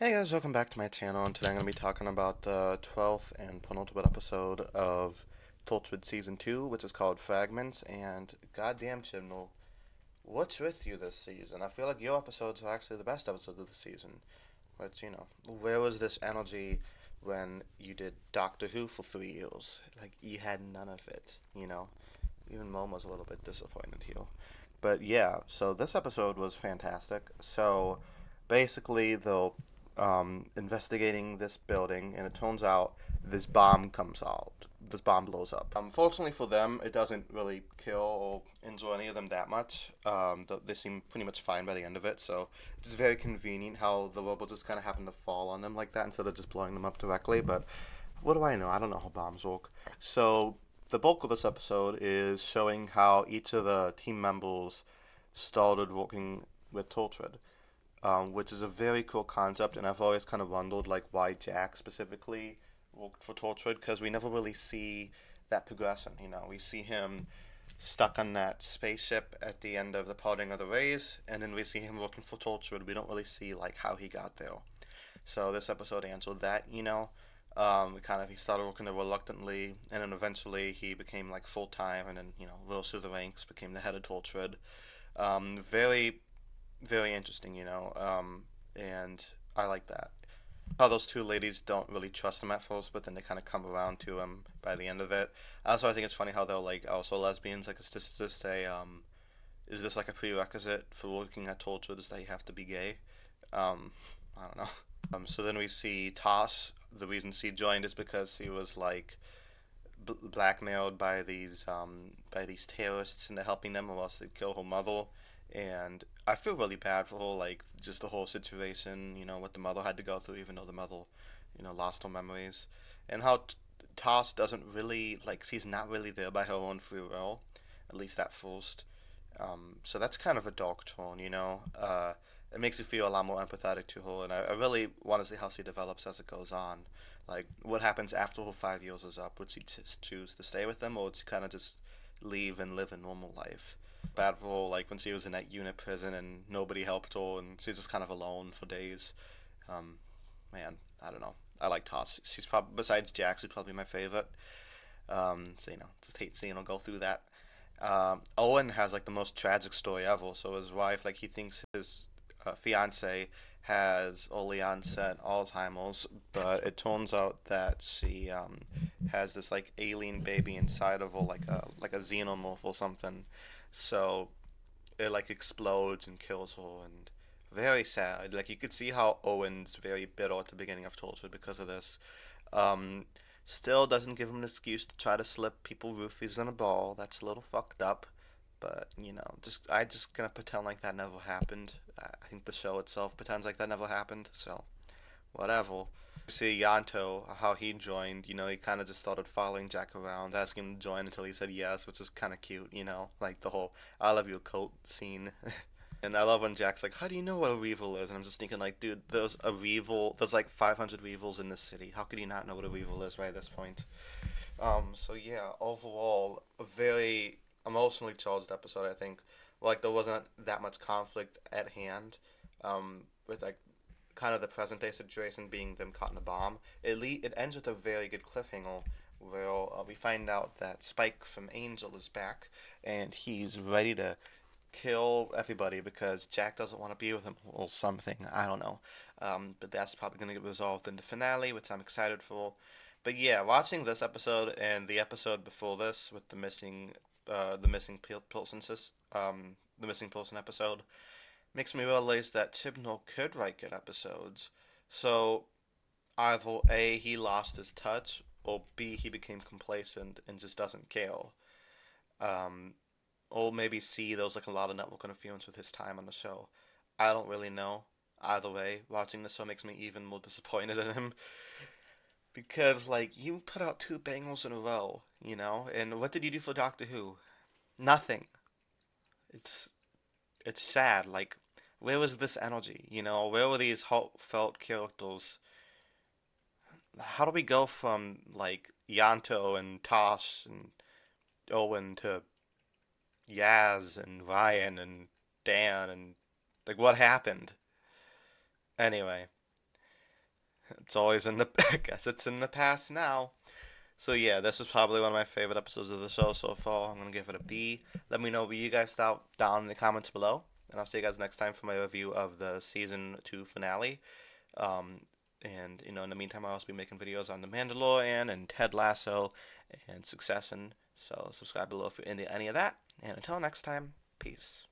Hey guys, welcome back to my channel, and today I'm going to be talking about the 12th and penultimate episode of Torchwood Season 2, which is called Fragments, and goddamn Chibnall, what's with you this season? I feel like your episodes are actually the best episodes of the season, but where was this energy when you did Doctor Who for 3 years? Like, you had none of it. Even Mom was a little bit disappointed here. But yeah, so this episode was fantastic. So basically, they'll investigating this building, and it turns out this bomb comes out. This bomb blows up. Fortunately for them, it doesn't really kill or injure any of them that much. They seem pretty much fine by the end of it, so it's very convenient how the rubble just kind of happened to fall on them like that instead of just blowing them up directly. But what do I know? I don't know how bombs work. So the bulk of this episode is showing how each of the team members started working with Torchwood, which is a very cool concept, and I've always kind of wondered like why Jack specifically worked for Torchwood because we never really see that progression. We see him stuck on that spaceship at the end of the parting of the rays, and then we see him working for Torchwood. We don't really see like how he got there. So this episode answered that. He started working there reluctantly, and then eventually he became like full time, and then rose through the ranks, became the head of Torchwood. Very very interesting. And I like that. How those two ladies don't really trust him at first, but then they kind of come around to him by the end of it. Also, I think it's funny how they're like also lesbians. Like it's just is this like a prerequisite for working at Torchwood? Is that you have to be gay? I don't know. So then we see Tosh. The reason she joined is because he was like blackmailed by these terrorists into helping them, or else they'd kill her mother. And I feel really bad for her, like just the whole situation. What the mother had to go through, even though the mother, lost her memories, and how Tosh doesn't really like she's not really there by her own free will, at least at first. So that's kind of a dark tone. It makes you feel a lot more empathetic to her, and I really want to see how she develops as it goes on. Like, what happens after her 5 years is up? Would she choose to stay with them, or would she kind of just leave and live a normal life? Bad for her, like when she was in that unit prison and nobody helped her, and she's just kind of alone for days. Um, Man, I don't know. I like Toss. She's probably besides Jax, she's probably my favorite. So just hate seeing her go through that. Owen has like the most tragic story ever. So his wife, like he thinks his fiance has early onset Alzheimer's, but it turns out that she has this like alien baby inside of her, like a xenomorph or something. So it like explodes and kills her, and very sad. Like you could see how Owen's very bitter at the beginning of Torchwood because of this. Um, Still doesn't give him an excuse to try to slip people roofies in a ball. That's a little fucked up. But I just gonna pretend like that never happened. I think the show itself pretends like that never happened. So whatever. See Yanto, how he joined. He kind of just started following Jack around, asking him to join until he said yes, which is kind of cute. Like the whole "I love you" coat scene. And I love when Jack's like, "How do you know what a Weevil is?" And I'm just thinking, like, dude, there's a Weevil. There's like 500 Weevils in this city. How could you not know what a Weevil is right at this point? So yeah, overall, a very emotionally charged episode. I think, like, there wasn't that much conflict at hand. With like kind of the present day situation being them caught in a bomb. It ends with a very good cliffhanger where we find out that Spike from Angel is back, and he's ready to kill everybody because Jack doesn't want to be with him or something. I don't know. But that's probably going to get resolved in the finale, which I'm excited for. But yeah, watching this episode and the episode before this with the missing person, the missing person episode, makes me realize that Tibnall could write good episodes. So either A, he lost his touch, or B, he became complacent and just doesn't care. Um, or maybe C, there was like a lot of network interference with his time on the show. I don't really know. Either way, watching the show makes me even more disappointed in him because like you put out two bangers in a row. And what did you do for Doctor Who? Nothing. It's it's sad. Like, where was this energy? Where were these heartfelt characters? How do we go from like Yanto and Tosh and Owen to Yaz and Ryan and Dan and like what happened? Anyway, It's always in the. I guess it's in the past now. So yeah, this was probably one of my favorite episodes of the show so far. I'm gonna give it a B. Let me know what you guys thought down in the comments below, and I'll see you guys next time for my review of the season 2 finale. Um, and in the meantime, I'll also be making videos on The Mandalorian and Ted Lasso and Succession. So subscribe below if you're into any of that. And until next time, peace.